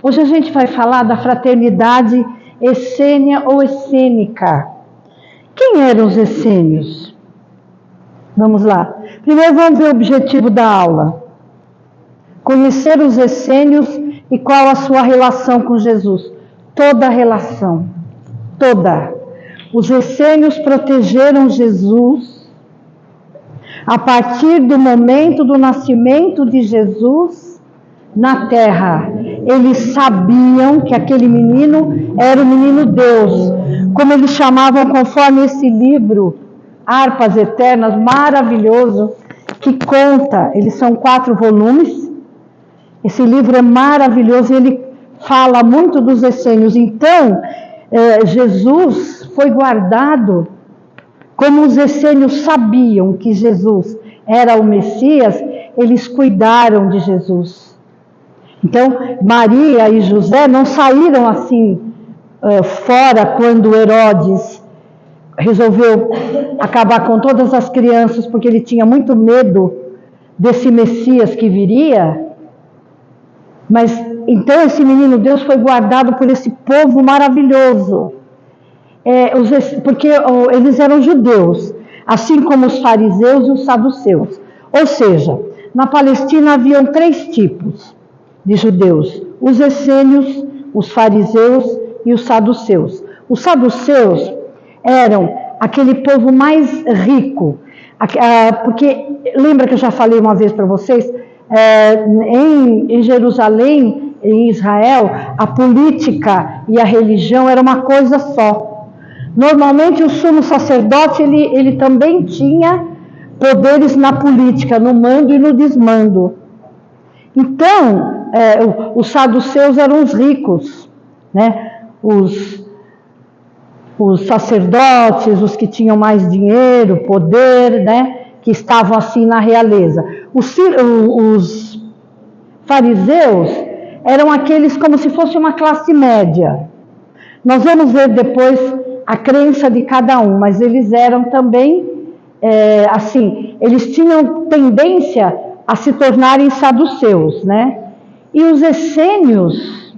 Hoje a gente vai falar da fraternidade essênia ou essênica. Quem eram os essênios? Vamos lá. Primeiro vamos ver o objetivo da aula. Conhecer os essênios e qual a sua relação com Jesus. Toda a relação. Toda. Os essênios protegeram Jesus a partir do momento do nascimento de Jesus na terra. Eles sabiam que aquele menino era o menino Deus, como eles chamavam conforme esse livro, Harpas Eternas, maravilhoso, que conta, eles são 4 volumes, esse livro é maravilhoso e ele fala muito dos essênios. Então, Jesus foi guardado, como os essênios sabiam que Jesus era o Messias, eles cuidaram de Jesus. Então, Maria e José não saíram assim fora quando Herodes resolveu acabar com todas as crianças, porque ele tinha muito medo desse Messias que viria. Mas então esse menino Deus foi guardado por esse povo maravilhoso. Porque eles eram judeus, assim como os fariseus e os saduceus. Ou seja, na Palestina haviam 3 tipos de judeus: os essênios, os fariseus e os saduceus. Os saduceus eram aquele povo mais rico, porque lembra que eu já falei uma vez para vocês, em Jerusalém, em Israel, a política e a religião era uma coisa só. Normalmente o sumo sacerdote ele também tinha poderes na política, no mando e no desmando. Então, os saduceus eram os ricos, né? Os sacerdotes, os que tinham mais dinheiro, poder, né? Que estavam assim na realeza. Os fariseus eram aqueles como se fosse uma classe média. Nós vamos ver depois a crença de cada um, mas eles eram também, assim, eles tinham tendência a se tornarem saduceus, né? E os essênios,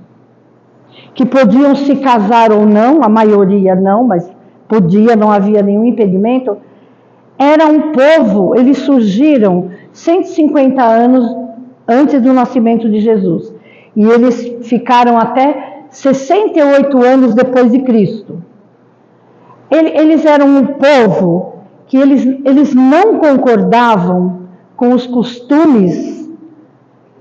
que podiam se casar ou não, a maioria não, mas podia, não havia nenhum impedimento, era um povo, eles surgiram 150 anos antes do nascimento de Jesus. E eles ficaram até 68 anos depois de Cristo. Eles eram um povo que eles não concordavam com os costumes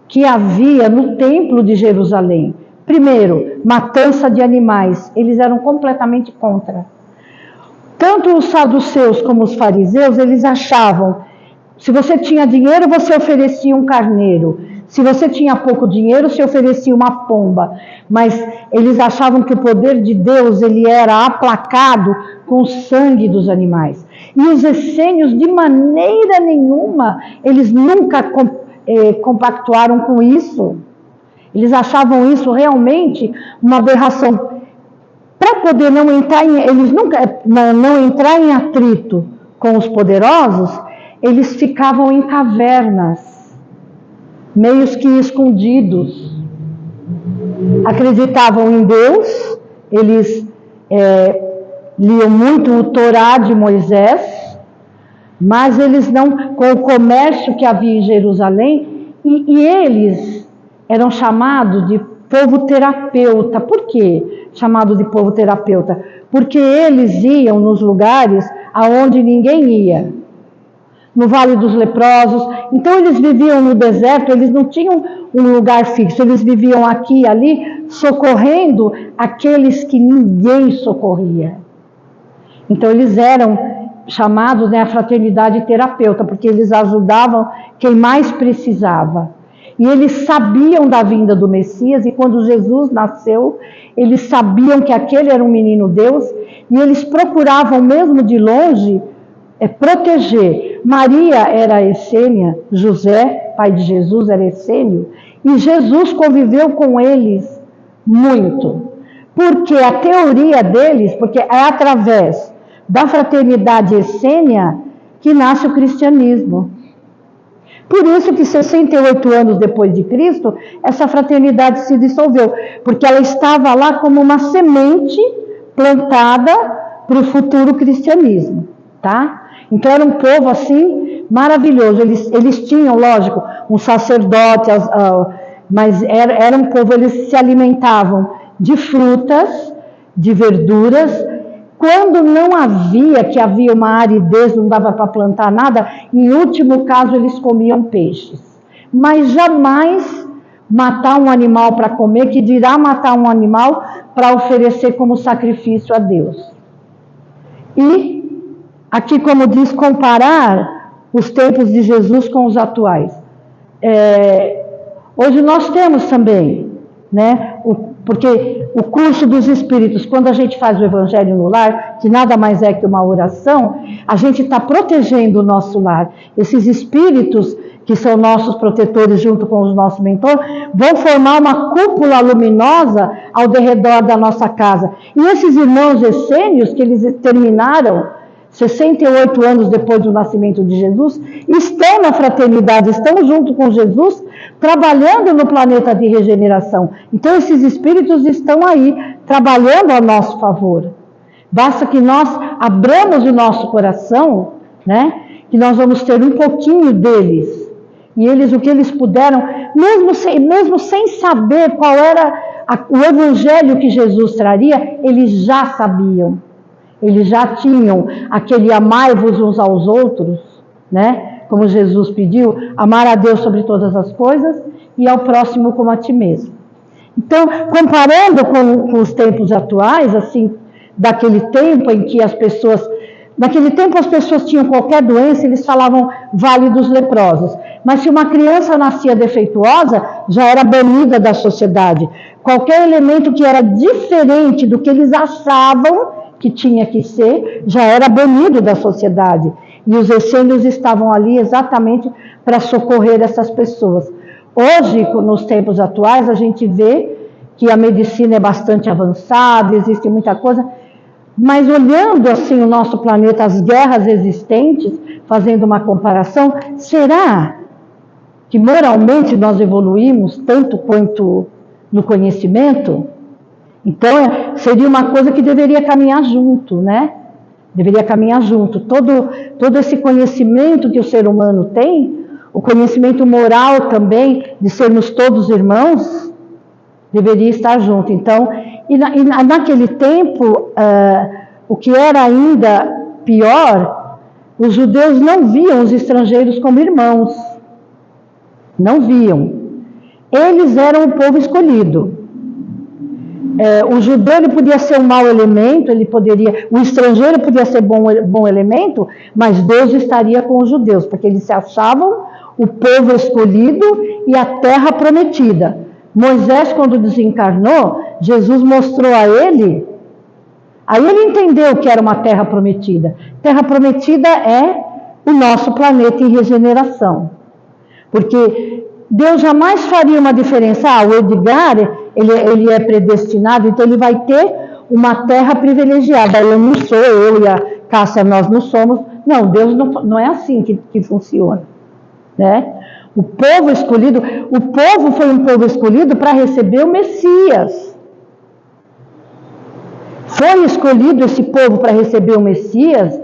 que havia no templo de Jerusalém. Primeiro, matança de animais, eles eram completamente contra. Tanto os saduceus como os fariseus, eles achavam, se você tinha dinheiro, você oferecia um carneiro. Se você tinha pouco dinheiro, você oferecia uma pomba. Mas eles achavam que o poder de Deus ele era aplacado com o sangue dos animais. E os essênios, de maneira nenhuma, eles nunca compactuaram com isso. Eles achavam isso realmente uma aberração. Para poder não entrar em atrito com os poderosos, eles ficavam em cavernas, meios que escondidos. Acreditavam em Deus, eles liam muito o Torá de Moisés, mas eles não, com o comércio que havia em Jerusalém, e eles eram chamados de povo terapeuta. Por quê chamado de povo terapeuta? Porque eles iam nos lugares aonde ninguém ia. No Vale dos Leprosos. Então eles viviam no deserto, eles não tinham um lugar fixo, eles viviam aqui e ali, socorrendo aqueles que ninguém socorria. Então eles eram chamados, né, a fraternidade terapeuta, porque eles ajudavam quem mais precisava. E eles sabiam da vinda do Messias, e quando Jesus nasceu, eles sabiam que aquele era um menino Deus, e eles procuravam mesmo de longe proteger. Maria era essênia, José, pai de Jesus, era essênio, e Jesus conviveu com eles muito. Porque a teoria deles, porque é através da fraternidade essênia que nasce o cristianismo. Por isso que 68 anos depois de Cristo, essa fraternidade se dissolveu, porque ela estava lá como uma semente plantada para o futuro cristianismo, tá? Então era um povo assim maravilhoso. Eles tinham, lógico, um sacerdote, mas era um povo, eles se alimentavam de frutas, de verduras. Quando não havia uma aridez, não dava para plantar nada, em último caso eles comiam peixes. Mas jamais matar um animal para comer, que dirá matar um animal para oferecer como sacrifício a Deus. E aqui, como diz, comparar os tempos de Jesus com os atuais. Hoje nós temos também, né, porque o curso dos Espíritos, quando a gente faz o Evangelho no lar, que nada mais é que uma oração, a gente está protegendo o nosso lar. Esses Espíritos, que são nossos protetores junto com os nossos mentores, vão formar uma cúpula luminosa ao redor da nossa casa. E esses irmãos essênios, que eles terminaram 68 anos depois do nascimento de Jesus, estão na fraternidade, estão junto com Jesus, trabalhando no planeta de regeneração. Então esses espíritos estão aí, trabalhando a nosso favor. Basta que nós abramos o nosso coração, né, que nós vamos ter um pouquinho deles. E eles, o que eles puderam, mesmo sem saber qual era o evangelho que Jesus traria, eles já sabiam. Eles já tinham aquele amai-vos uns aos outros, né? Como Jesus pediu, amar a Deus sobre todas as coisas e ao próximo como a ti mesmo. Então, comparando com os tempos atuais, assim, daquele tempo em que as pessoas tinham qualquer doença, eles falavam vale dos leprosos. Mas se uma criança nascia defeituosa, já era banida da sociedade. Qualquer elemento que era diferente do que eles achavam que tinha que ser, já era banido da sociedade. E os essênios estavam ali exatamente para socorrer essas pessoas. Hoje, nos tempos atuais, a gente vê que a medicina é bastante avançada, existe muita coisa, mas olhando assim o nosso planeta, as guerras existentes, fazendo uma comparação, será que moralmente nós evoluímos tanto quanto no conhecimento? Então, seria uma coisa que deveria caminhar junto, né? Deveria caminhar junto. Todo esse conhecimento que o ser humano tem, o conhecimento moral também, de sermos todos irmãos, deveria estar junto. Então, naquele tempo, o que era ainda pior, os judeus não viam os estrangeiros como irmãos. Não viam. Eles eram o povo escolhido. O judeu ele podia ser um mau elemento, o estrangeiro podia ser bom elemento, mas Deus estaria com os judeus, porque eles se achavam o povo escolhido e a terra prometida. Moisés, quando desencarnou, Jesus mostrou a ele, aí ele entendeu que era uma terra prometida. Terra prometida é o nosso planeta em regeneração, porque Deus jamais faria uma diferença. O Edgar, ele é predestinado, então ele vai ter uma terra privilegiada. Eu não sou, eu e a Cássia, nós não somos. Não, Deus não é assim que funciona, né? O povo foi um povo escolhido para receber o Messias. Foi escolhido esse povo para receber o Messias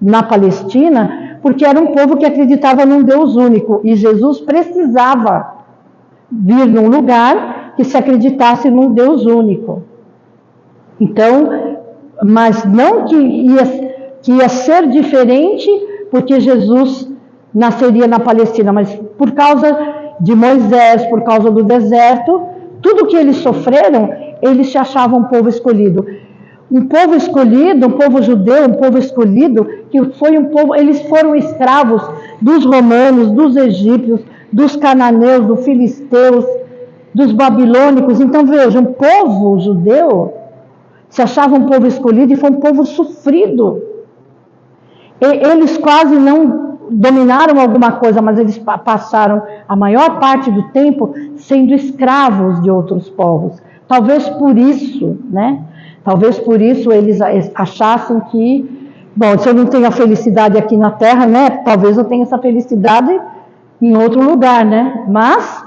na Palestina, porque era um povo que acreditava num Deus único, e Jesus precisava vir num lugar que se acreditasse num Deus único. Então, mas não que ia ser diferente, porque Jesus nasceria na Palestina, mas por causa de Moisés, por causa do deserto, tudo que eles sofreram, eles se achavam um povo escolhido. Um povo escolhido, um povo judeu, um povo escolhido, que foi um povo, eles foram escravos dos romanos, dos egípcios, dos cananeus, dos filisteus, dos babilônicos. Então veja, um povo judeu se achava um povo escolhido e foi um povo sofrido. Eles quase não dominaram alguma coisa, mas eles passaram a maior parte do tempo sendo escravos de outros povos. Talvez por isso, né? Talvez por isso eles achassem que, bom, se eu não tenho a felicidade aqui na Terra, né? Talvez eu tenha essa felicidade em outro lugar, né? Mas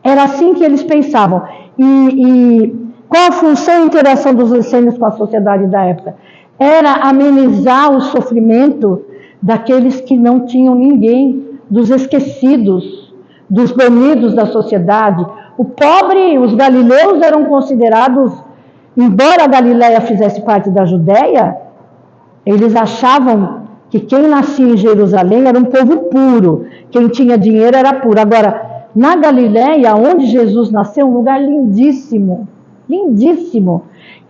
era assim que eles pensavam. E qual a função e interação dos essênios com a sociedade da época? Era amenizar o sofrimento daqueles que não tinham ninguém, dos esquecidos, dos banidos da sociedade. O pobre, os galileus eram considerados, embora a Galileia fizesse parte da Judéia, eles achavam que quem nascia em Jerusalém era um povo puro, quem tinha dinheiro era puro. Agora, na Galileia, onde Jesus nasceu, um lugar lindíssimo, lindíssimo,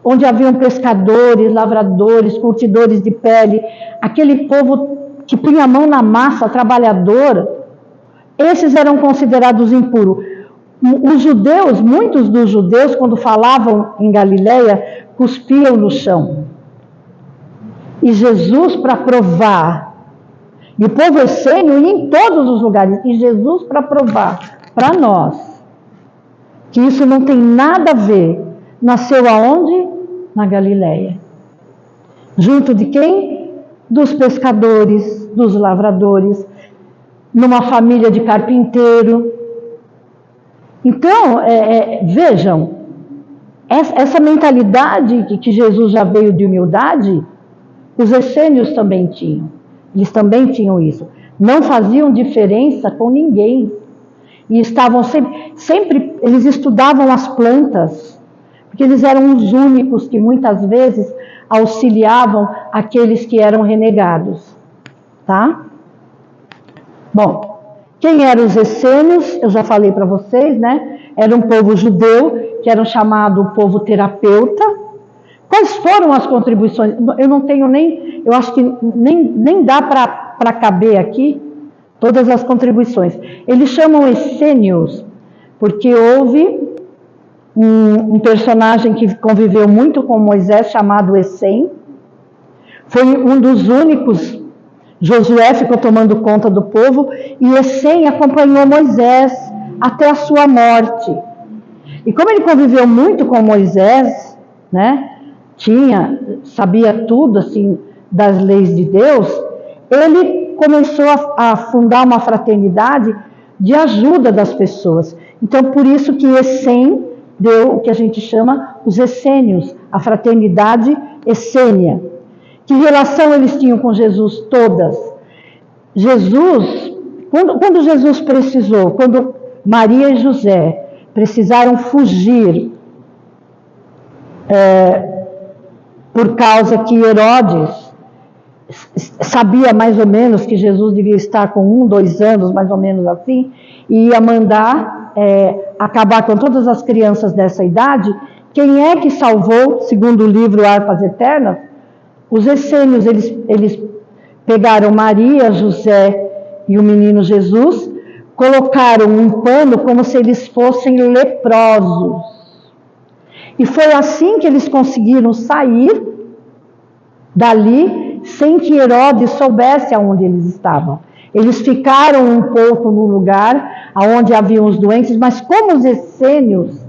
onde haviam pescadores, lavradores, curtidores de pele, aquele povo que punha a mão na massa, trabalhador, esses eram considerados impuros. Os judeus, muitos dos judeus, quando falavam em Galileia, cuspiam no chão. E Jesus, para provar, e o povo essênio ia em todos os lugares, e Jesus, para provar para nós que isso não tem nada a ver, nasceu aonde? Na Galileia. Junto de quem? Dos pescadores, dos lavradores, numa família de carpinteiro. Então, vejam, essa mentalidade que Jesus já veio de humildade, os essênios também tinham. Eles também tinham isso. Não faziam diferença com ninguém. E estavam sempre eles estudavam as plantas, porque eles eram os únicos que muitas vezes auxiliavam aqueles que eram renegados. Tá? Bom, quem eram os essênios? Eu já falei para vocês, né? Era um povo judeu, que era chamado o povo terapeuta. Quais foram as contribuições? Eu não tenho nem, eu acho que nem dá para caber aqui todas as contribuições. Eles chamam essênios porque houve um personagem que conviveu muito com Moisés, chamado Essém. Foi um dos únicos. Josué ficou tomando conta do povo e Essém acompanhou Moisés até a sua morte. E como ele conviveu muito com Moisés, né? Sabia tudo assim das leis de Deus, ele começou a fundar uma fraternidade de ajuda das pessoas. Então, por isso que Essém deu o que a gente chama os essênios, a fraternidade essênia. Que relação eles tinham com Jesus? Todas. Jesus, quando Jesus precisou, quando Maria e José precisaram fugir, por causa que Herodes sabia mais ou menos que Jesus devia estar com 1, 2 anos, mais ou menos assim, e ia mandar acabar com todas as crianças dessa idade. Quem é que salvou, segundo o livro Harpas Eternas? Os essênios. Eles pegaram Maria, José e o menino Jesus, colocaram um pano como se eles fossem leprosos. E foi assim que eles conseguiram sair dali, sem que Herodes soubesse aonde eles estavam. Eles ficaram um pouco no lugar onde haviam os doentes, mas como os essênios,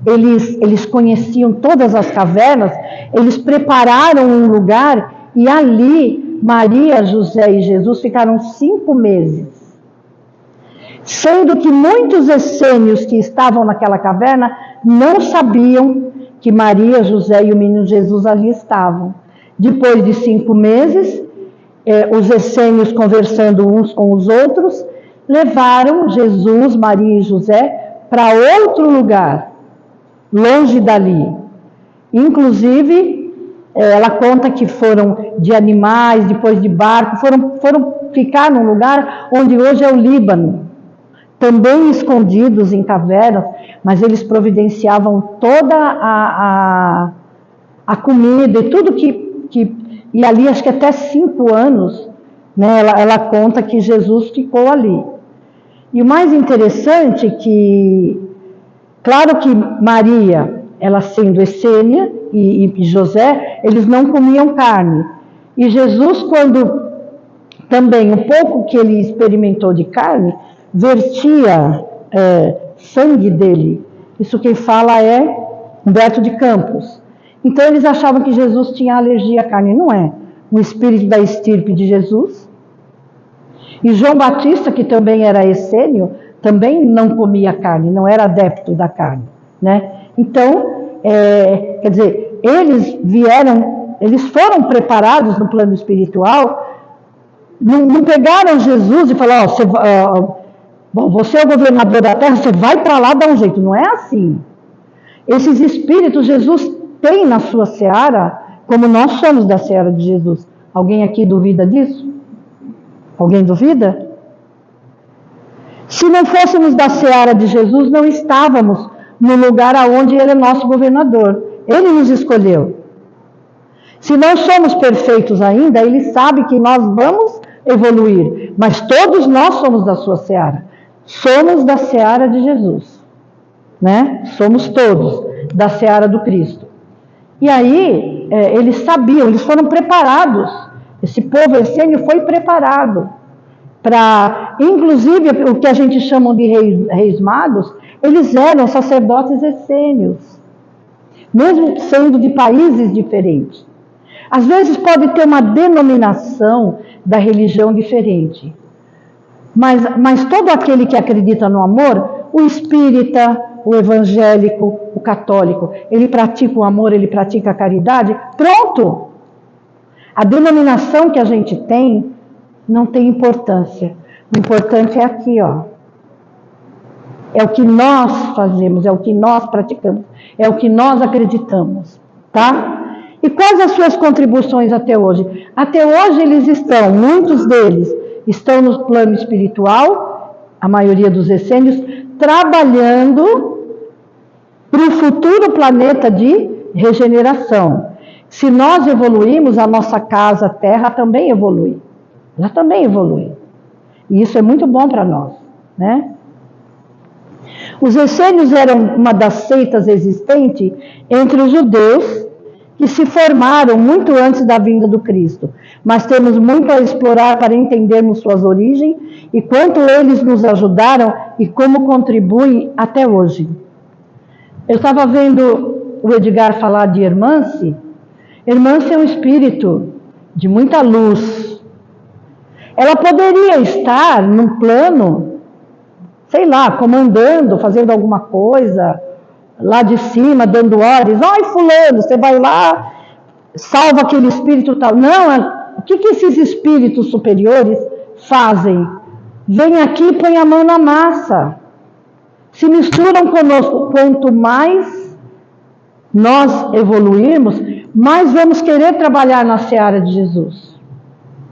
eles conheciam todas as cavernas, eles prepararam um lugar e ali Maria, José e Jesus ficaram 5 meses. Sendo que muitos essênios que estavam naquela caverna não sabiam que Maria, José e o menino Jesus ali estavam. Depois de 5 meses, os essênios conversando uns com os outros, levaram Jesus, Maria e José para outro lugar, longe dali. Inclusive, ela conta que foram de animais, depois de barco, foram ficar num lugar onde hoje é o Líbano, também escondidos em cavernas, mas eles providenciavam toda a comida e tudo e ali acho que até 5 anos, né, ela conta que Jesus ficou ali. E o mais interessante é que, claro que Maria, ela sendo essênia, e José, eles não comiam carne. E Jesus, quando também, um pouco que ele experimentou de carne, vertia sangue dele. Isso quem fala é Humberto de Campos. Então eles achavam que Jesus tinha alergia à carne. Não é. O espírito da estirpe de Jesus. E João Batista, que também era essênio, também não comia carne, não era adepto da carne, né? Então, quer dizer, eles foram preparados no plano espiritual, não pegaram Jesus e falaram, você é o governador da terra, você vai para lá dar um jeito. Não é assim. Esses espíritos Jesus tem na sua seara, como nós somos da seara de Jesus. Alguém aqui duvida disso? Alguém duvida? Se não fôssemos da seara de Jesus, não estávamos no lugar aonde Ele é nosso governador. Ele nos escolheu. Se não somos perfeitos ainda, Ele sabe que nós vamos evoluir. Mas todos nós somos da sua seara. Somos da seara de Jesus. Né? Somos todos da seara do Cristo. E aí, eles sabiam, eles foram preparados. Esse povo essênio foi preparado para, inclusive, o que a gente chama de reis magos, eles eram sacerdotes essênios, mesmo sendo de países diferentes. Às vezes pode ter uma denominação da religião diferente, mas todo aquele que acredita no amor, o espírita, o evangélico, o católico, ele pratica o amor, ele pratica a caridade, pronto! A denominação que a gente tem não tem importância. O importante é aqui, ó. É o que nós fazemos, é o que nós praticamos, é o que nós acreditamos, tá? E quais as suas contribuições até hoje? Até hoje eles estão, muitos deles, estão no plano espiritual, a maioria dos essênios, trabalhando para o futuro planeta de regeneração. Se nós evoluímos, a nossa casa, a Terra, também evolui. Ela também evolui. E isso é muito bom para nós, né? Os essênios eram uma das seitas existentes entre os judeus, que se formaram muito antes da vinda do Cristo. Mas temos muito a explorar para entendermos suas origens e quanto eles nos ajudaram e como contribuem até hoje. Eu estava vendo o Edgar falar de Hermance. Hermance é um espírito de muita luz. Ela poderia estar num plano, sei lá, comandando, fazendo alguma coisa, lá de cima, dando ordens. Ai, fulano, você vai lá, salva aquele espírito tal. Não, o que esses espíritos superiores fazem? Vem aqui e põe a mão na massa. Se misturam conosco. Quanto mais nós evoluirmos, mais vamos querer trabalhar na seara de Jesus.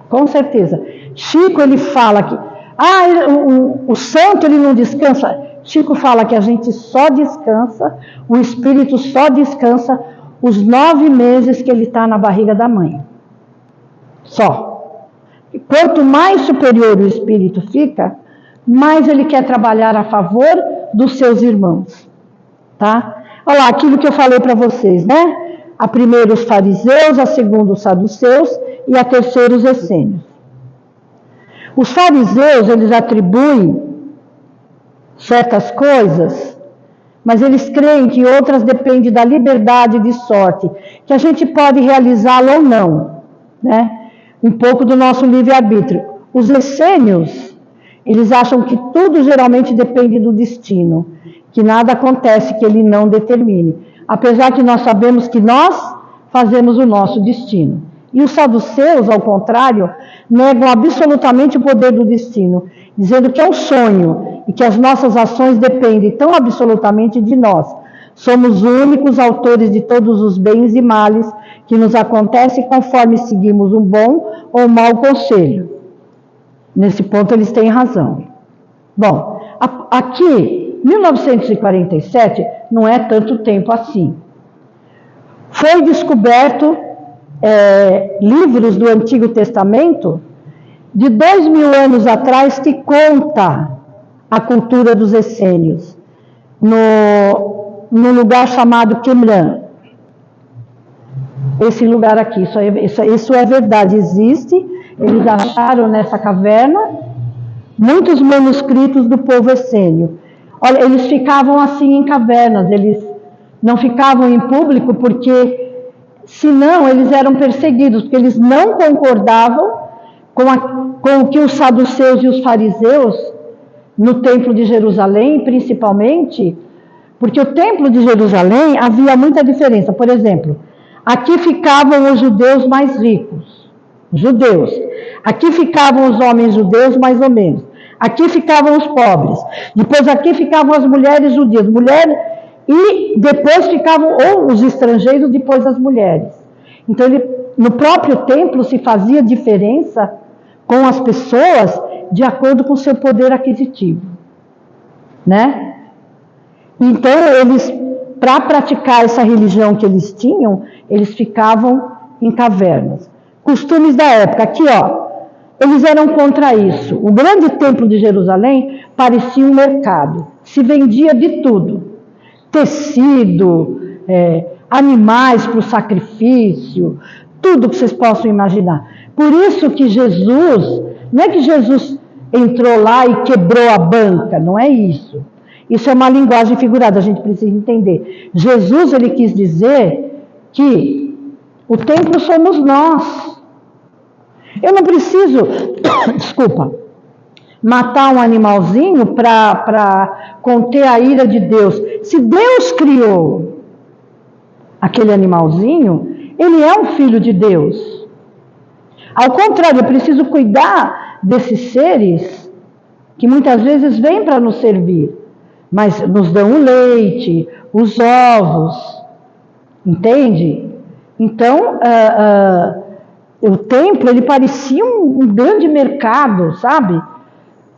Com certeza. Chico, ele fala que o santo ele não descansa. Chico fala que a gente só descansa, o espírito só descansa os 9 meses que ele está na barriga da mãe. Só. E quanto mais superior o espírito fica, mais ele quer trabalhar a favor dos seus irmãos. Tá? Olha lá, aquilo que eu falei para vocês, né? A primeira os fariseus, a segunda os saduceus e a terceira os essênios. Os fariseus, eles atribuem certas coisas, mas eles creem que outras dependem da liberdade de sorte, que a gente pode realizá-la ou não, né? Um pouco do nosso livre-arbítrio. Os essênios, eles acham que tudo geralmente depende do destino, que nada acontece que ele não determine, apesar que nós sabemos que nós fazemos o nosso destino. E os saduceus, ao contrário, negam absolutamente o poder do destino, dizendo que é um sonho e que as nossas ações dependem tão absolutamente de nós. Somos os únicos autores de todos os bens e males que nos acontecem conforme seguimos um bom ou mau conselho. Nesse ponto eles têm razão. Bom, aqui, 1947, não é tanto tempo assim. Foi descoberto livros do Antigo Testamento de 2000 anos atrás que conta a cultura dos essênios no lugar chamado Qumran. Esse lugar aqui, isso é verdade, existe. Eles acharam nessa caverna muitos manuscritos do povo essênio. Olha, eles ficavam assim em cavernas, eles não ficavam em público porque senão eles eram perseguidos, porque eles não concordavam com o que os saduceus e os fariseus, no templo de Jerusalém, principalmente, porque o templo de Jerusalém havia muita diferença. Por exemplo, aqui ficavam os judeus mais ricos, judeus. Aqui ficavam os homens judeus mais ou menos. Aqui ficavam os pobres. Depois aqui ficavam as mulheres judias. E depois ficavam ou os estrangeiros, depois as mulheres. Então, no próprio templo se fazia diferença com as pessoas de acordo com o seu poder aquisitivo, né? Então, eles, para praticar essa religião que eles tinham, eles ficavam em cavernas. Costumes da época, aqui ó, eles eram contra isso. O grande templo de Jerusalém parecia um mercado, se vendia de tudo. Tecido, animais para o sacrifício, tudo que vocês possam imaginar. Por isso que Jesus, não é que Jesus entrou lá e quebrou a banca, não é isso. Isso é uma linguagem figurada, a gente precisa entender. Jesus, ele quis dizer que o templo somos nós. Eu não preciso, desculpa, matar um animalzinho para conter a ira de Deus. Se Deus criou aquele animalzinho, ele é um filho de Deus. Ao contrário, eu preciso cuidar desses seres que muitas vezes vêm para nos servir, mas nos dão o leite, os ovos, entende? Então, o templo, ele parecia um grande mercado, sabe?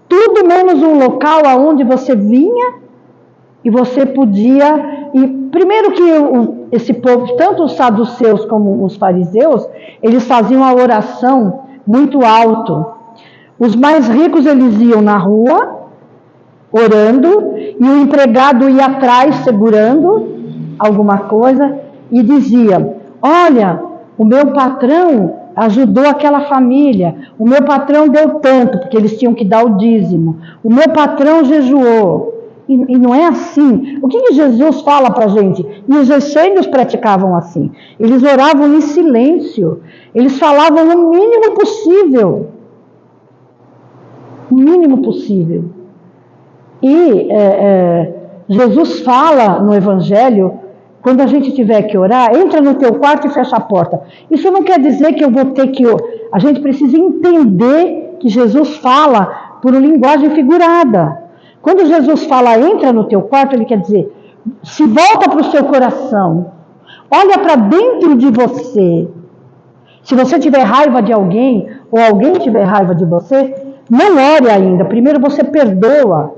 Tudo menos um local aonde você vinha e você podia... E primeiro que esse povo, tanto os saduceus como os fariseus, eles faziam a oração muito alto. Os mais ricos, eles iam na rua, orando, e o empregado ia atrás, segurando alguma coisa, e dizia, olha, o meu patrão ajudou aquela família, o meu patrão deu tanto, porque eles tinham que dar o dízimo, o meu patrão jejuou. E não é assim. O que Jesus fala para a gente? E os essênios praticavam assim. Eles oravam em silêncio. Eles falavam o mínimo possível. O mínimo possível. E Jesus fala no Evangelho, quando a gente tiver que orar, entra no teu quarto e fecha a porta. Isso não quer dizer que eu vou ter que... A gente precisa entender que Jesus fala por uma linguagem figurada. Quando Jesus fala, entra no teu quarto, ele quer dizer, se volta para o seu coração, olha para dentro de você. Se você tiver raiva de alguém, ou alguém tiver raiva de você, não ore ainda, primeiro você perdoa.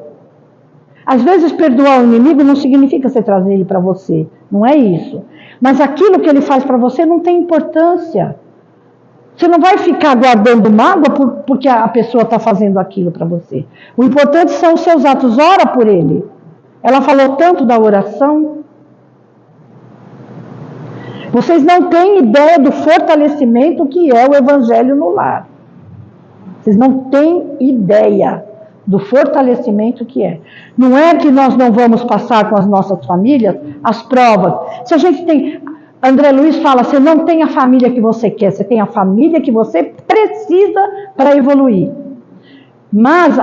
Às vezes perdoar o inimigo não significa você trazer ele para você, não é isso. Mas aquilo que ele faz para você não tem importância. Você não vai ficar guardando mágoa porque a pessoa está fazendo aquilo para você. O importante são os seus atos. Ora por ele. Ela falou tanto da oração. Vocês não têm ideia do fortalecimento que é o Evangelho no lar. Vocês não têm ideia do fortalecimento que é. Não é que nós não vamos passar com as nossas famílias as provas. Se a gente tem... André Luiz fala, você não tem a família que você quer, você tem a família que você precisa para evoluir. Mas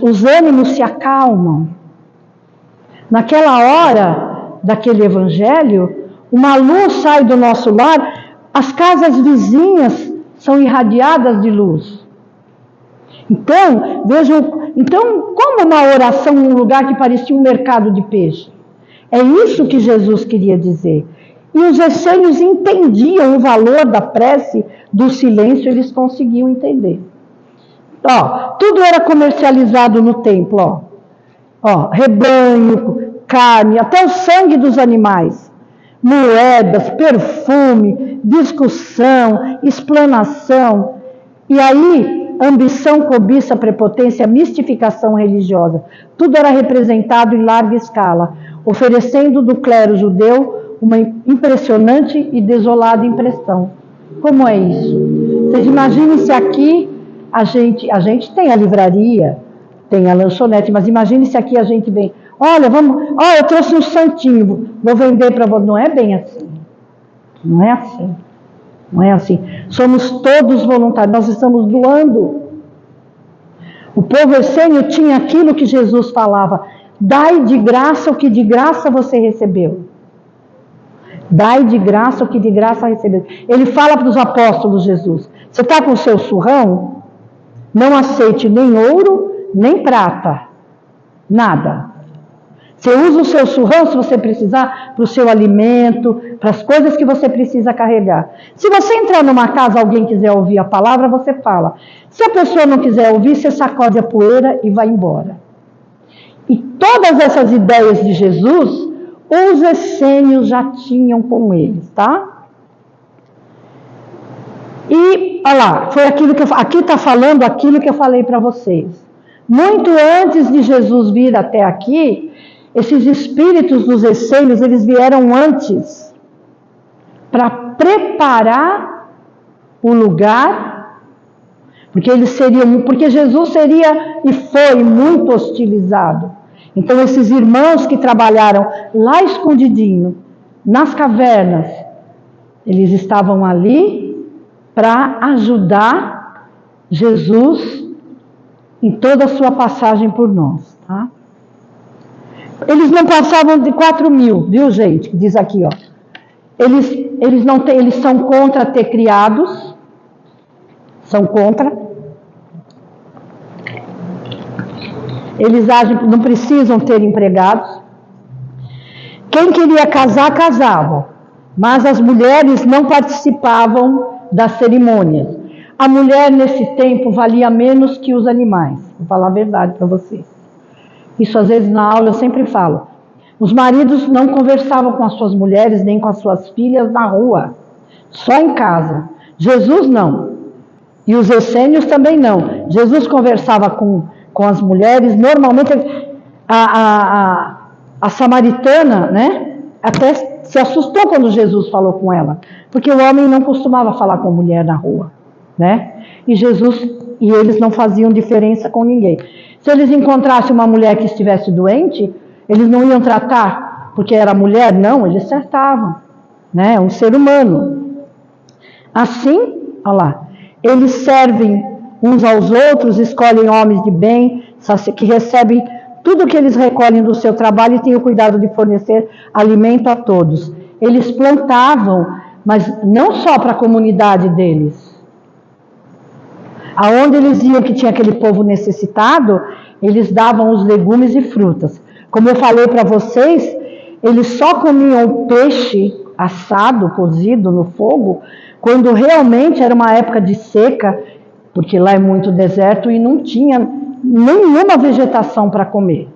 os ânimos se acalmam. Naquela hora daquele evangelho, uma luz sai do nosso lar, as casas vizinhas são irradiadas de luz. Então, vejam, como uma oração num lugar que parecia um mercado de peixe? É isso que Jesus queria dizer. E os essênios entendiam o valor da prece, do silêncio, eles conseguiam entender. Tudo era comercializado no templo. Rebanho, carne, até o sangue dos animais. Moedas, perfume, discussão, explanação. E aí, ambição, cobiça, prepotência, mistificação religiosa. Tudo era representado em larga escala, oferecendo do clero judeu uma impressionante e desolada impressão. Como é isso? Vocês imaginem se aqui a gente tem a livraria, tem a lanchonete, mas imagine se aqui a gente vem, olha, eu trouxe um santinho, vou vender para você. Não é bem assim. Não é assim. Não é assim. Somos todos voluntários, nós estamos doando. O povo essênio tinha aquilo que Jesus falava: dai de graça o que de graça você recebeu. Dai de graça o que de graça recebeu. Ele fala para os apóstolos, Jesus: você está com o seu surrão? Não aceite nem ouro, nem prata. Nada. Você usa o seu surrão, se você precisar, para o seu alimento, para as coisas que você precisa carregar. Se você entrar numa casa, alguém quiser ouvir a palavra, você fala. Se a pessoa não quiser ouvir, você sacode a poeira e vai embora. E todas essas ideias de Jesus, os essênios já tinham com eles, tá? E, olha lá, foi aquilo que aqui está falando aquilo que eu falei para vocês. Muito antes de Jesus vir até aqui, esses espíritos dos essênios, eles vieram antes para preparar o lugar, porque Jesus seria e foi muito hostilizado. Então esses irmãos que trabalharam lá escondidinho, nas cavernas, eles estavam ali para ajudar Jesus em toda a sua passagem por nós, tá? Eles não passavam de 4.000, viu, gente? Diz aqui, ó. Eles são contra ter criados, são contra. Eles agem, não precisam ter empregados. Quem queria casar, casava, mas as mulheres não participavam das cerimônias. A mulher nesse tempo valia menos que os animais, vou falar a verdade para vocês. Isso às vezes na aula eu sempre falo. Os maridos não conversavam com as suas mulheres, nem com as suas filhas na rua, só em casa. Jesus não. E os essênios também não. Jesus conversava com as mulheres, normalmente a samaritana, né, até se assustou quando Jesus falou com ela, porque o homem não costumava falar com a mulher na rua, né? E eles não faziam diferença com ninguém. Se eles encontrassem uma mulher que estivesse doente, eles não iam tratar porque era mulher, não, eles tratavam, né? Um ser humano. Assim, olha lá, eles servem uns aos outros, escolhem homens de bem, que recebem tudo que eles recolhem do seu trabalho e têm o cuidado de fornecer alimento a todos. Eles plantavam, mas não só para a comunidade deles. Aonde eles iam que tinha aquele povo necessitado, eles davam os legumes e frutas. Como eu falei para vocês, eles só comiam peixe assado, cozido no fogo, quando realmente era uma época de seca, porque lá é muito deserto e não tinha nenhuma vegetação para comer.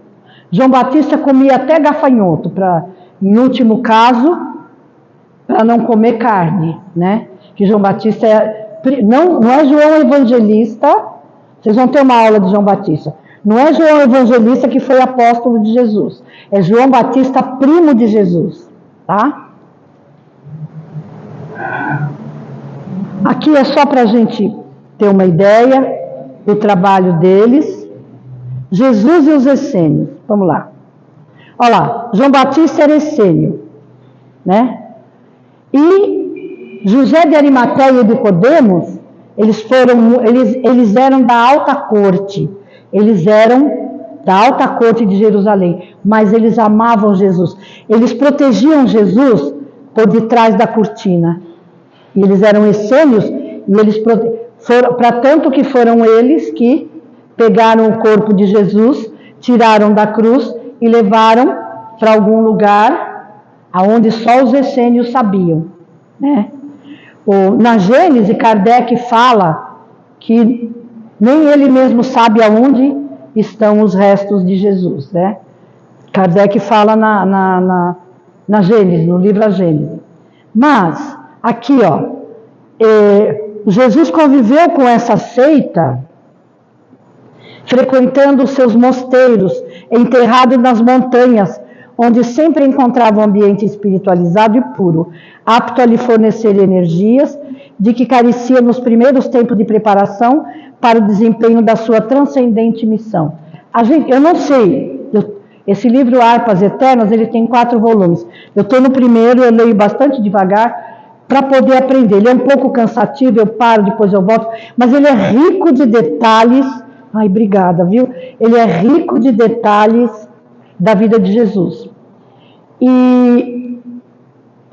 João Batista comia até gafanhoto, em último caso, para não comer carne, né? Que João Batista não é João Evangelista, vocês vão ter uma aula de João Batista. Não é João Evangelista que foi apóstolo de Jesus, é João Batista, primo de Jesus, tá? Aqui é só para a gente ter uma ideia do trabalho deles. Jesus e os essênios, vamos lá. Olha lá, João Batista era essênio, né? E José de Arimateia e Nicodemos, eles eram da alta corte, eles eram da alta corte de Jerusalém, mas eles amavam Jesus. Eles protegiam Jesus por detrás da cortina. E eles eram essênios, e eles para tanto que foram eles que pegaram o corpo de Jesus, tiraram da cruz e levaram para algum lugar aonde só os essênios sabiam, né? Na Gênese, Kardec fala que nem ele mesmo sabe aonde estão os restos de Jesus, né? Kardec fala na Gênese, no livro A Gênese. Mas, aqui, ó, Jesus conviveu com essa seita, frequentando os seus mosteiros, enterrado nas montanhas, onde sempre encontrava um ambiente espiritualizado e puro, apto a lhe fornecer energias, de que carecia nos primeiros tempos de preparação para o desempenho da sua transcendente missão. Eu não sei, esse livro Harpas Eternas, ele tem 4 volumes. Eu estou no primeiro, eu leio bastante devagar, para poder aprender. Ele é um pouco cansativo, eu paro, depois eu volto, mas ele é rico de detalhes Ai, obrigada, viu? Ele é rico de detalhes da vida de Jesus. E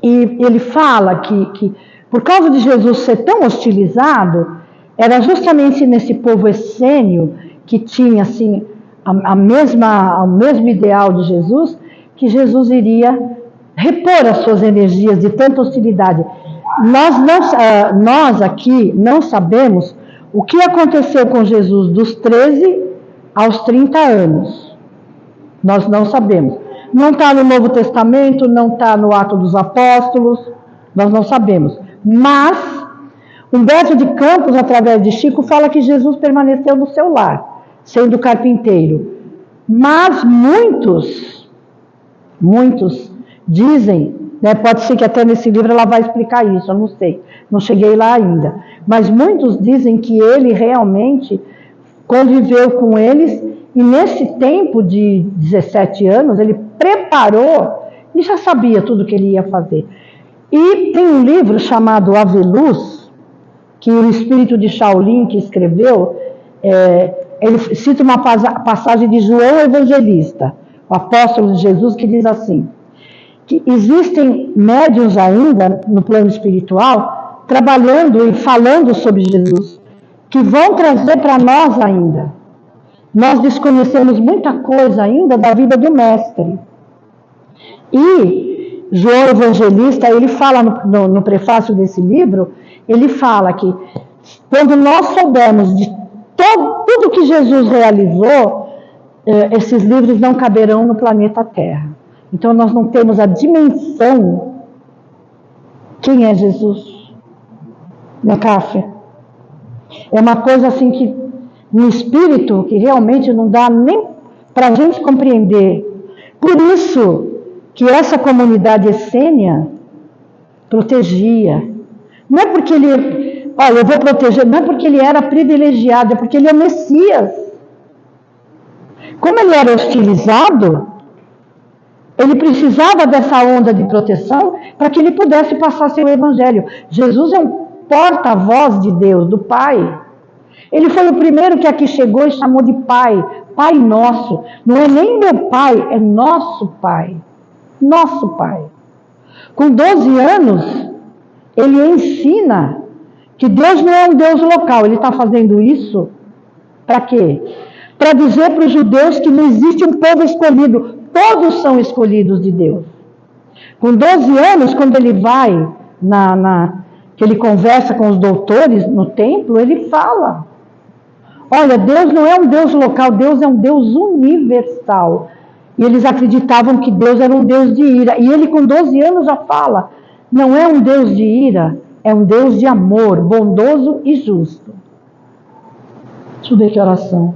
ele fala que por causa de Jesus ser tão hostilizado, era justamente nesse povo essênio, que tinha assim, o mesmo ideal de Jesus, que Jesus iria repor as suas energias de tanta hostilidade. Nós aqui não sabemos o que aconteceu com Jesus dos 13 aos 30 anos. Nós não sabemos. Não está no Novo Testamento, não está no Atos dos Apóstolos, nós não sabemos. Mas Humberto de Campos, através de Chico, fala que Jesus permaneceu no seu lar, sendo carpinteiro. Mas muitos dizem, né, pode ser que até nesse livro ela vai explicar isso, eu não sei, não cheguei lá ainda. Mas muitos dizem que ele realmente conviveu com eles e nesse tempo de 17 anos ele preparou e já sabia tudo o que ele ia fazer. E tem um livro chamado Aveluz, que o espírito de Shaolin que escreveu, ele cita uma passagem de João Evangelista, o apóstolo de Jesus, que diz assim, que existem médiuns ainda no plano espiritual, trabalhando e falando sobre Jesus, que vão trazer para nós ainda. Nós desconhecemos muita coisa ainda da vida do Mestre. E João Evangelista, ele fala no prefácio desse livro, ele fala que quando nós soubermos de tudo que Jesus realizou, esses livros não caberão no planeta Terra. Então nós não temos a dimensão quem é Jesus. Né, Cáfia? É uma coisa assim que no espírito que realmente não dá nem para a gente compreender. Por isso que essa comunidade essênia protegia. Não é porque ele, olha, eu vou proteger, não é porque ele era privilegiado, é porque ele é o Messias. Como ele era hostilizado, ele precisava dessa onda de proteção para que ele pudesse passar seu evangelho. Jesus é um porta-voz de Deus, do Pai. Ele foi o primeiro que aqui chegou e chamou de Pai, Pai nosso. Não é nem meu Pai, é nosso Pai. Nosso Pai. Com 12 anos, ele ensina que Deus não é um Deus local. Ele está fazendo isso para quê? Para dizer para os judeus que não existe um povo escolhido. Todos são escolhidos de Deus. Com 12 anos, quando ele vai, que ele conversa com os doutores no templo, ele fala, olha, Deus não é um Deus local, Deus é um Deus universal. E eles acreditavam que Deus era um Deus de ira. E ele com 12 anos já fala, não é um Deus de ira, é um Deus de amor, bondoso e justo. Deixa eu ver que oração.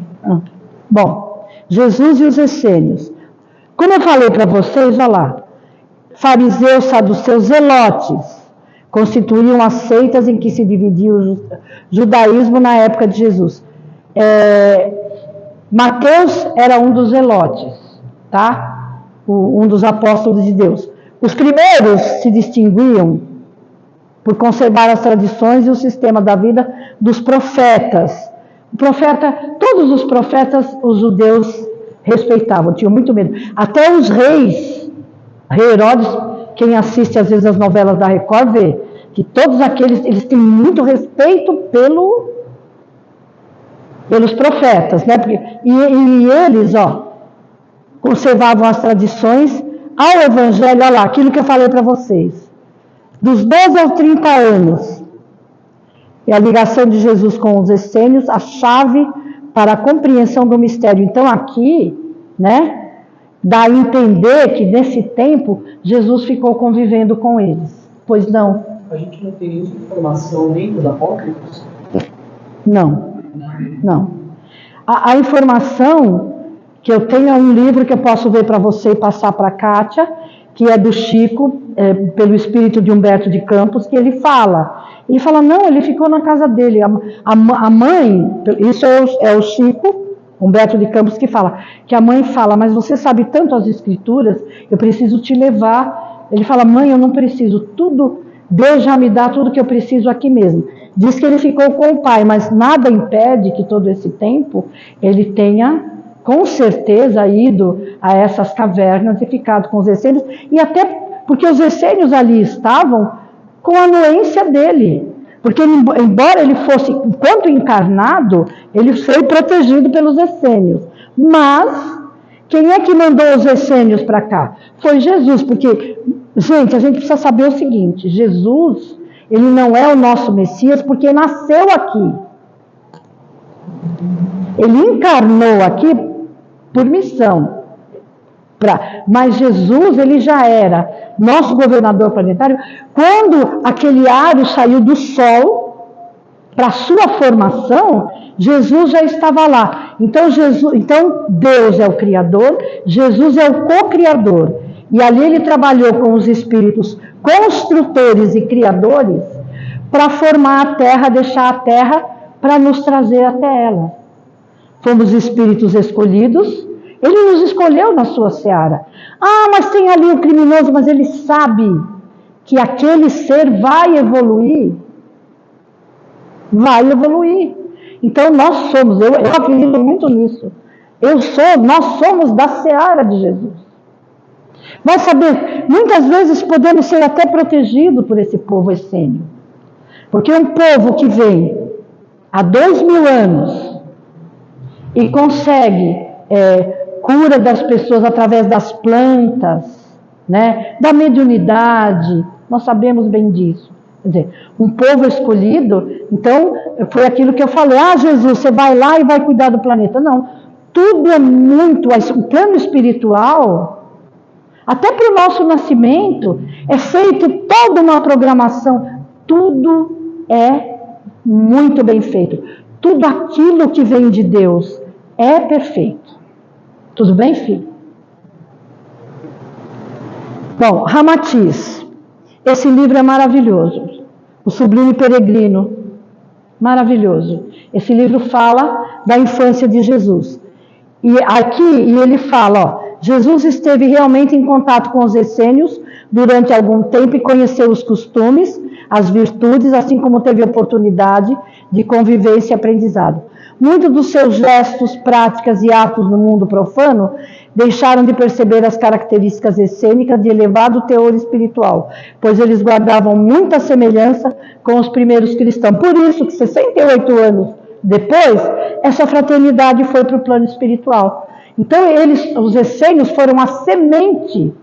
Bom, Jesus e os essênios. Como eu falei para vocês, olha lá, fariseus, saduceus, zelotes, constituíam as seitas em que se dividia o judaísmo na época de Jesus. Mateus era um dos zelotes, tá? Um dos apóstolos de Deus. Os primeiros se distinguiam por conservar as tradições e o sistema da vida dos profetas. Todos os profetas, os judeus respeitavam, tinham muito medo. Até os reis, rei Herodes, quem assiste às vezes as novelas da Record vê que todos aqueles, eles têm muito respeito pelos profetas, né? E eles, conservavam as tradições ao evangelho, olha lá, aquilo que eu falei para vocês. Dos 12 aos 30 anos, é a ligação de Jesus com os essênios, a chave para a compreensão do mistério. Então aqui, né, dá a entender que nesse tempo Jesus ficou convivendo com eles. Pois não? A gente não tem nenhuma informação nem dos apócrifos? Não. A informação que eu tenho é um livro que eu posso ver para você e passar para a Kátia, que é do Chico, pelo espírito de Humberto de Campos, que ele fala. Ele fala, não, ele ficou na casa dele. A mãe, isso é o Chico, Humberto de Campos, que fala, que a mãe fala, mas você sabe tanto as escrituras, eu preciso te levar. Ele fala, mãe, eu não preciso, tudo, Deus já me dá tudo que eu preciso aqui mesmo. Diz que ele ficou com o Pai, mas nada impede que todo esse tempo ele tenha, com certeza, ido a essas cavernas e ficado com os essênios, e até porque os essênios ali estavam com a anuência dele. Porque embora ele fosse, enquanto encarnado, ele foi protegido pelos essênios. Mas, quem é que mandou os essênios para cá? Foi Jesus, porque, gente, a gente precisa saber o seguinte, Jesus, ele não é o nosso Messias porque nasceu aqui. Ele encarnou aqui por missão. Mas Jesus, ele já era nosso governador planetário quando aquele aro saiu do Sol para a sua formação. Jesus já estava lá. Então Deus é o Criador, Jesus é o co-criador. E ali ele trabalhou com os espíritos construtores e criadores para formar a Terra, deixar a Terra para nos trazer até ela. Fomos espíritos escolhidos. Ele nos escolheu na sua seara. Ah, mas tem ali um criminoso, mas ele sabe que aquele ser vai evoluir. Vai evoluir. Então nós somos, eu acredito muito nisso. Nós somos da seara de Jesus. Vai saber, muitas vezes podemos ser até protegidos por esse povo essênio. Porque um povo que vem há 2000 anos e consegue cura das pessoas através das plantas, né, da mediunidade, nós sabemos bem disso. Quer dizer, um povo escolhido, então, foi aquilo que eu falei, Jesus, você vai lá e vai cuidar do planeta. Não, tudo é muito, o plano espiritual, até para o nosso nascimento, é feito toda uma programação, tudo é muito bem feito. Tudo aquilo que vem de Deus é perfeito. Tudo bem, filho? Bom, Ramatiz. Esse livro é maravilhoso. O Sublime Peregrino. Maravilhoso. Esse livro fala da infância de Jesus. E ele fala, Jesus esteve realmente em contato com os essênios durante algum tempo e conheceu os costumes, as virtudes, assim como teve oportunidade de convivência e aprendizado. Muitos dos seus gestos, práticas e atos no mundo profano deixaram de perceber as características essênicas de elevado teor espiritual, pois eles guardavam muita semelhança com os primeiros cristãos. Por isso que 68 anos depois, essa fraternidade foi para o plano espiritual. Então os essênios foram a semente,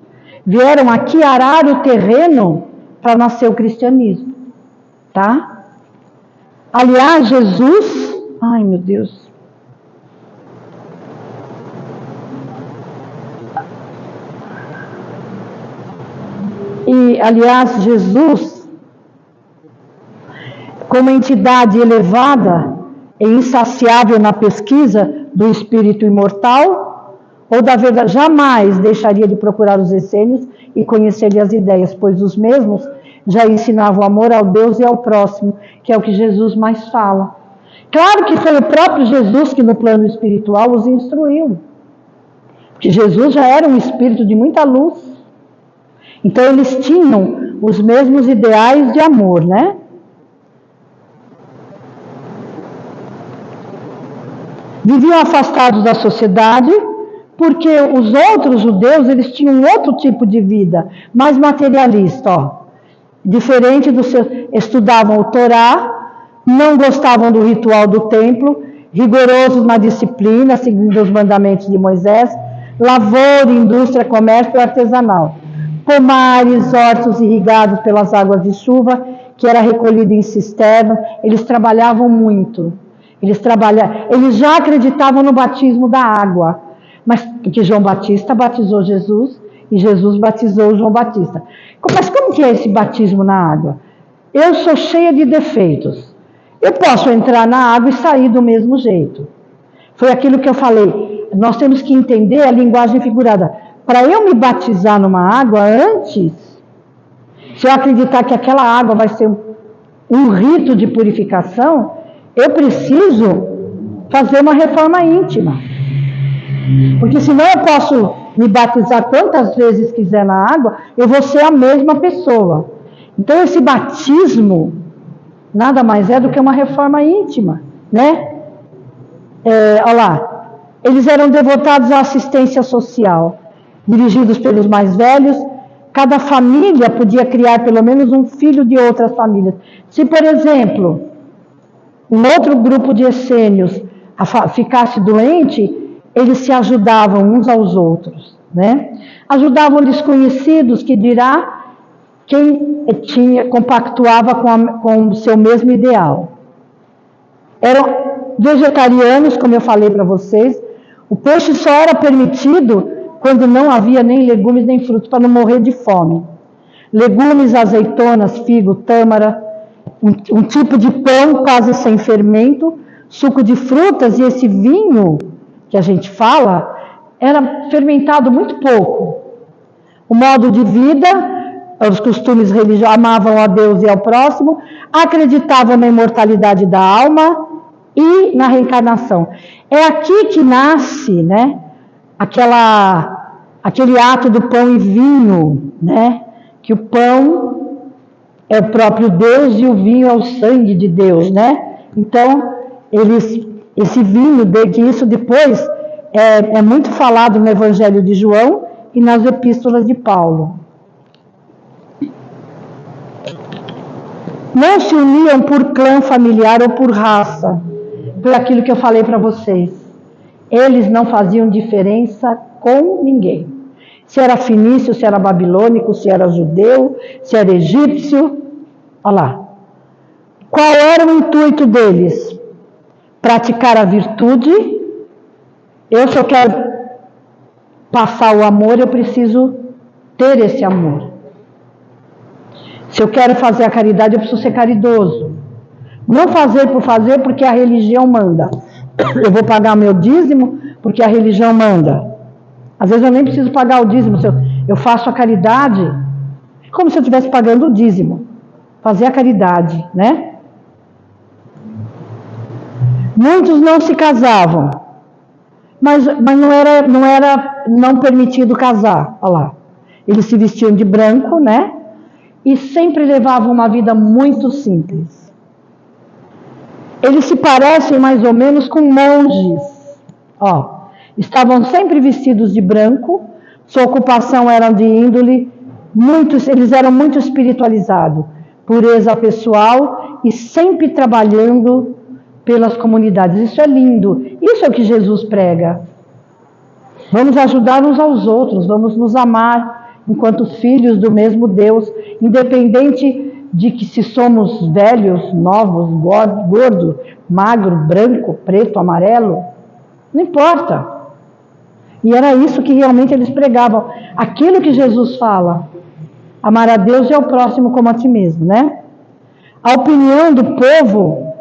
vieram aqui arar o terreno para nascer o cristianismo. Tá? Aliás, Jesus... Ai, meu Deus. E, aliás, Jesus, como entidade elevada e insaciável na pesquisa do espírito imortal ou da verdade, jamais deixaria de procurar os essênios e conhecer-lhe as ideias, pois os mesmos já ensinavam o amor ao Deus e ao próximo, que é o que Jesus mais fala. Claro que foi o próprio Jesus que no plano espiritual os instruiu. Porque Jesus já era um espírito de muita luz. Então eles tinham os mesmos ideais de amor, né? Viviam afastados da sociedade, porque os outros judeus, eles tinham um outro tipo de vida, mais materialista, ó. Diferente do seu... Estudavam o Torá, não gostavam do ritual do templo, rigorosos na disciplina, seguindo os mandamentos de Moisés, lavoura, indústria, comércio e artesanal. Pomares, hortos irrigados pelas águas de chuva, que era recolhido em cisterna, eles trabalhavam muito. Eles já acreditavam no batismo da água, mas porque João Batista batizou Jesus e Jesus batizou João Batista. Mas como que é esse batismo na água? Eu sou cheia de defeitos. Eu posso entrar na água e sair do mesmo jeito. Foi aquilo que eu falei. Nós temos que entender a linguagem figurada. Para eu me batizar numa água antes, se eu acreditar que aquela água vai ser um rito de purificação, eu preciso fazer uma reforma íntima. Porque senão eu posso me batizar quantas vezes quiser na água, eu vou ser a mesma pessoa. Então esse batismo nada mais é do que uma reforma íntima, né? Olha lá, eles eram devotados à assistência social, dirigidos pelos mais velhos. Cada família podia criar pelo menos um filho de outras famílias. Se, por exemplo, um outro grupo de essênios ficasse doente, eles se ajudavam uns aos outros, né? Ajudavam desconhecidos, que dirá quem compactuava com o seu mesmo ideal. Eram vegetarianos, como eu falei para vocês. O peixe só era permitido quando não havia nem legumes nem frutos, para não morrer de fome. Legumes, azeitonas, figo, tâmara, um tipo de pão quase sem fermento, suco de frutas, e esse vinho que a gente fala era fermentado muito pouco. O modo de vida, os costumes religiosos, amavam a Deus e ao próximo, acreditavam na imortalidade da alma e na reencarnação. É aqui que nasce, né, aquele ato do pão e vinho, né, que o pão é o próprio Deus e o vinho é o sangue de Deus, né? Então, esse vinho, que isso depois é muito falado no Evangelho de João e nas epístolas de Paulo. Não se uniam por clã familiar ou por raça, por aquilo que eu falei para vocês. Eles não faziam diferença com ninguém. Se era fenício, se era babilônico, se era judeu, se era egípcio. Olha lá. Qual era o intuito deles? Praticar a virtude. Se eu quero passar o amor, eu preciso ter esse amor. Se eu quero fazer a caridade, eu preciso ser caridoso. Não fazer por fazer, porque a religião manda. Eu vou pagar meu dízimo, porque a religião manda. Às vezes eu nem preciso pagar o dízimo. Eu faço a caridade, como se eu estivesse pagando o dízimo. Fazer a caridade, né? Muitos não se casavam, mas não era não permitido casar. Olha lá. Eles se vestiam de branco, né? E sempre levavam uma vida muito simples. Eles se parecem mais ou menos com monges. Estavam sempre vestidos de branco, sua ocupação era de índole, eles eram muito espiritualizados, pureza pessoal e sempre trabalhando pelas comunidades. Isso é lindo, isso é o que Jesus prega. Vamos ajudar uns aos outros, vamos nos amar enquanto filhos do mesmo Deus, independente de que se somos velhos, novos, gordo, magro, branco, preto, amarelo, não importa. E era isso que realmente eles pregavam. Aquilo que Jesus fala, amar a Deus e ao próximo como a ti mesmo, né? A opinião do povo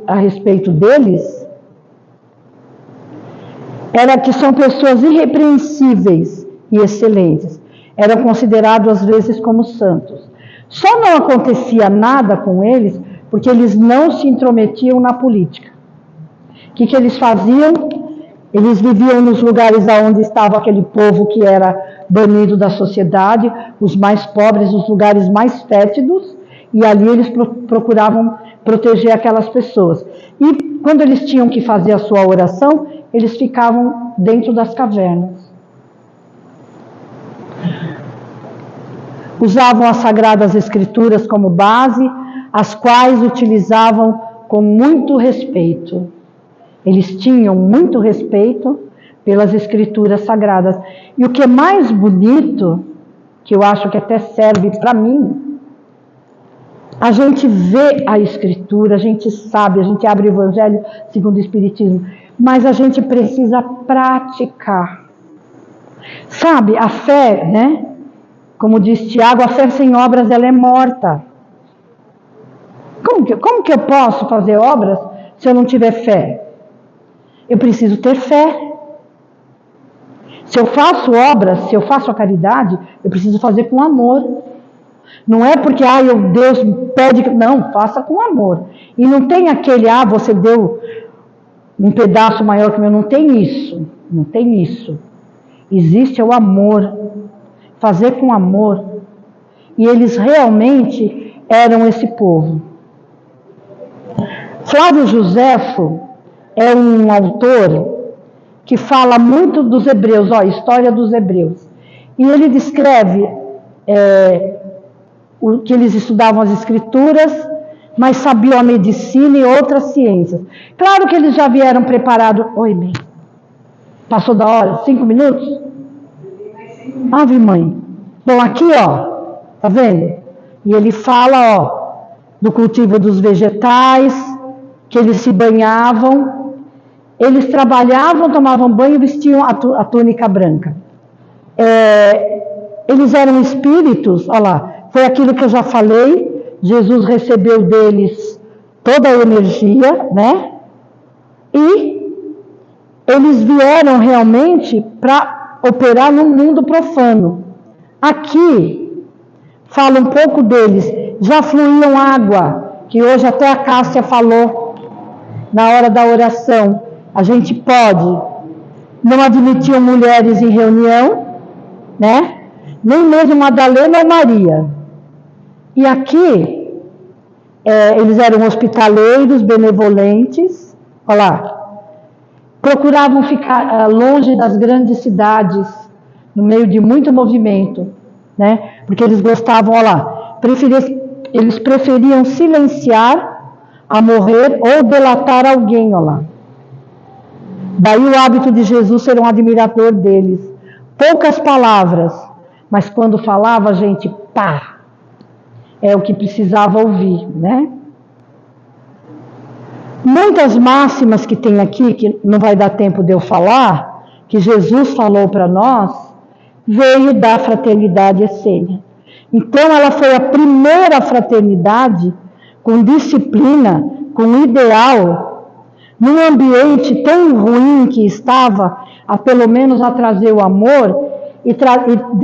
a respeito deles era que são pessoas irrepreensíveis e excelentes. Eram considerados às vezes como santos. Só não acontecia nada com eles porque eles não se intrometiam na política. O que eles faziam? Eles viviam nos lugares onde estava aquele povo que era banido da sociedade, os mais pobres, os lugares mais fétidos, e ali eles procuravam proteger aquelas pessoas. E quando eles tinham que fazer a sua oração, eles ficavam dentro das cavernas. Usavam as Sagradas Escrituras como base, as quais utilizavam com muito respeito. Eles tinham muito respeito pelas Escrituras Sagradas. E o que é mais bonito, que eu acho que até serve para mim, a gente vê a Escritura, a gente sabe, a gente abre o Evangelho segundo o Espiritismo, mas a gente precisa praticar. Sabe, a fé, né? Como diz Tiago, a fé sem obras, ela é morta. Como que eu posso fazer obras se eu não tiver fé? Eu preciso ter fé. Se eu faço obras, se eu faço a caridade, eu preciso fazer com amor. Não é porque Deus pede, não, faça com amor. E não tem aquele, você deu um pedaço maior que o meu, não tem isso. Não tem isso. Existe o amor. Fazer com amor. E eles realmente eram esse povo. Flávio Joséfo é um autor que fala muito dos hebreus, a história dos hebreus. E ele descreve que eles estudavam as escrituras, mas sabiam a medicina e outras ciências. Claro que eles já vieram preparados. Oi, bem. Passou da hora? 5 minutos? Ave mãe. Bom, aqui, ó, tá vendo? E ele fala, ó, do cultivo dos vegetais, que eles se banhavam, eles trabalhavam, tomavam banho e vestiam a túnica branca. Eles eram espíritos, olha lá, foi aquilo que eu já falei, Jesus recebeu deles toda a energia, né? E eles vieram realmente para operar no mundo profano. Aqui, fala um pouco deles, já fluíam água, que hoje até a Cássia falou na hora da oração. A gente pode, não admitiam mulheres em reunião, né? Nem mesmo Madalena ou Maria. E aqui, eles eram hospitaleiros, benevolentes, olha lá, procuravam ficar longe das grandes cidades, no meio de muito movimento, né? Porque eles gostavam, olha lá, eles preferiam silenciar a morrer ou delatar alguém, olha lá. Daí o hábito de Jesus ser um admirador deles. Poucas palavras, mas quando falava, a gente, pá, é o que precisava ouvir, né? Muitas máximas que tem aqui, que não vai dar tempo de eu falar, que Jesus falou para nós, veio da fraternidade essênia. Então ela foi a primeira fraternidade com disciplina, com ideal, num ambiente tão ruim que estava, a pelo menos a trazer o amor e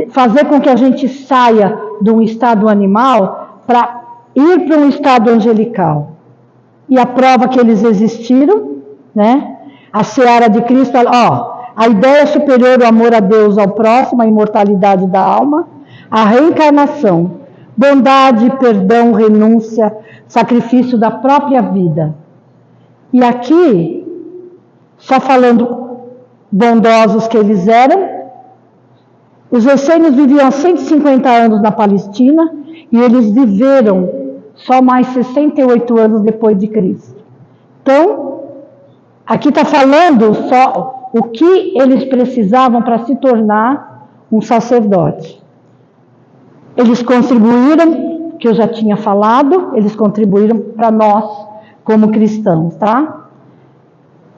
fazer com que a gente saia de um estado animal para ir para um estado angelical. E a prova que eles existiram, né? A seara de Cristo, ó, a ideia superior, o amor a Deus, ao próximo, a imortalidade da alma, a reencarnação, bondade, perdão, renúncia, sacrifício da própria vida. E aqui, só falando bondosos que eles eram, os essênios viviam há 150 anos na Palestina e eles viveram só mais 68 anos depois de Cristo. Então, aqui está falando só o que eles precisavam para se tornar um sacerdote. Eles contribuíram, que eu já tinha falado, eles contribuíram para nós, como cristãos, tá?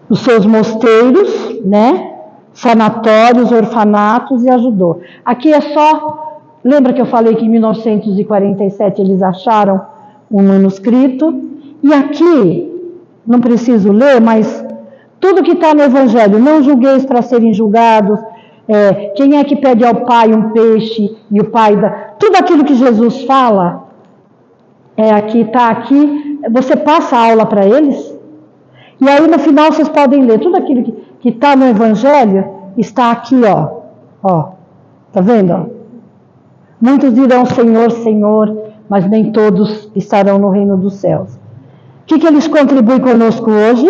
Os seus mosteiros, né? Sanatórios, orfanatos e ajudou. Aqui é só, lembra que eu falei que em 1947 eles acharam um manuscrito? E aqui, não preciso ler, mas tudo que está no Evangelho, não julgueis para serem julgados, quem é que pede ao pai um peixe e o pai dá... Tudo aquilo que Jesus fala, aqui, está aqui, você passa a aula para eles, e aí no final vocês podem ler, tudo aquilo que está no Evangelho, está aqui, ó, tá vendo? Ó? Muitos dirão Senhor, Senhor, mas nem todos estarão no reino dos céus. O que eles contribuem conosco hoje?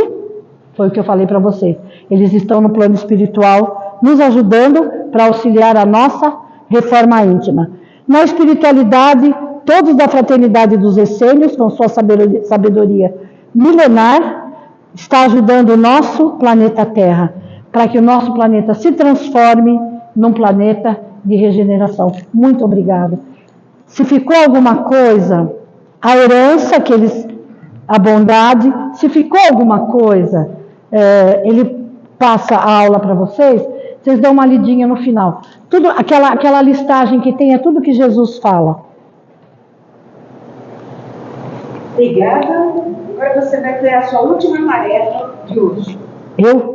Foi o que eu falei para vocês. Eles estão no plano espiritual, nos ajudando para auxiliar a nossa reforma íntima. Na espiritualidade, todos da fraternidade dos essênios, com sua sabedoria milenar, está ajudando o nosso planeta Terra, para que o nosso planeta se transforme num planeta de regeneração. Muito obrigada. Se ficou alguma coisa, a herança que eles, a bondade, se ficou alguma coisa, ele passa a aula para vocês, vocês dão uma lidinha no final. Tudo, aquela listagem que tem é tudo que Jesus fala. Obrigada. Agora você vai ter a sua última tarefa de hoje. Eu?